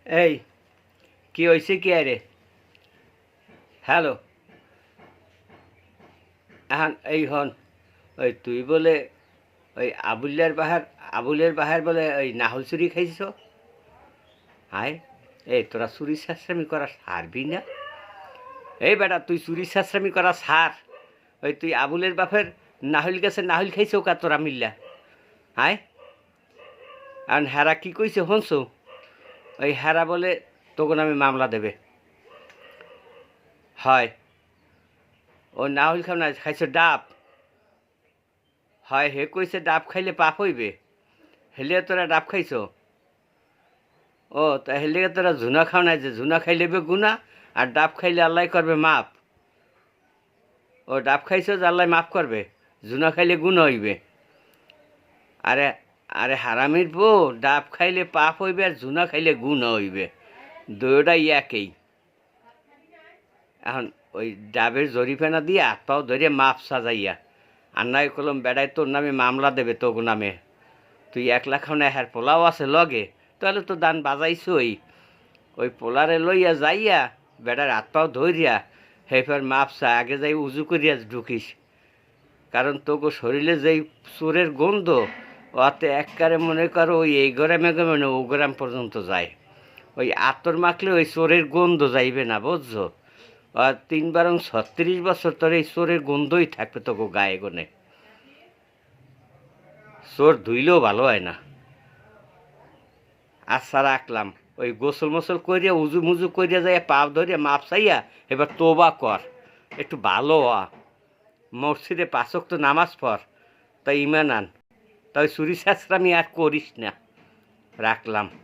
এই কি হয়েছে কি আরে? হ্যালো, এখন এই হন, ওই তুই বলে ওই আবুলের বাহার বলে ওই নাহল চুরি খাইছ। হায়, এই তোরা চুরি ছাঁচড়ামি করা ছাড়বি না? এই বেটা, তুই চুরি ছাঁচড়ামি করা ছাড়। ওই তুই আবুলের বাপের নাহল গেছে, নাহল খাইছ কা তোরা মিল্লা? হায়, আর হেরা কি কইছে শুনছ? ওই হেরা বলে তোকে নামে মামলা দেবে। হয়, ও নাহল খাও না, খাইছ ডাব। হয়, হে কইছে ডাব খাইলে পাপ হইবে। হেলে তোরা ডাব খাইছ? ও তা হেলে তোরা ঝুনা খাও নাই, যে ঝুনা খাইলে বে গুনা, আর ডাব খাইলে আল্লাহ করবে মাপ। ও ডাব খাইছ যে আল্লাহ মাফ করবে, ঝুনা খাইলে গুণ হইবে। আরে আরে হারামির বউ, ডাব খাইলে পাপ হইবে আর ঝুনা খাইলে গুণ হইবে, দুয়োটাই একই। এখন ওই ডাবের জরিফানা দিয়ে হাত পাও ধরে মাপ সাজাইয়া আর নাই কলম বেড়ায় তোর নামে মামলা দেবে তোর নামে। তুই 1 লাখ খানে হ্যার পোলাও আছে লগে, তাহলে তো দান বাজাইছই। ওই পোলারে লইয়া যাইয়া বেড়ার হাত পাও ধরিয়া হেফার মাপসা আগে যাই উজু করিয়া ঢুকিস। কারণ তোকে শরীরে যেই চোরের গন্ধ, ওতে একবারে মনে করো ওই এই গ্রামে মানে ও গ্রাম পর্যন্ত যায়। ওই আতর মাখলে ওই চোরের গন্ধ যাইবে না, বুঝছো? আর 3 বরং 36 বছর তোর এই চোরের গন্ধই থাকবে তোকে গায়ে গনে। চোর ধুইলেও ভালো হয় না। আচ্ছা রাখলাম। ওই গোসল মোসল করিয়া উজু মুজু করিয়া যাইয়া পাপ ধরিয়া মাপ চাইয়া এবার তোবা কর, একটু ভালো হ। মসজিদে 5 ওয়াক্ত নামাজ পড়, তাই ইমান আন। তাই চুরি ছাঁচড়ামি আর করিস না। রাখলাম।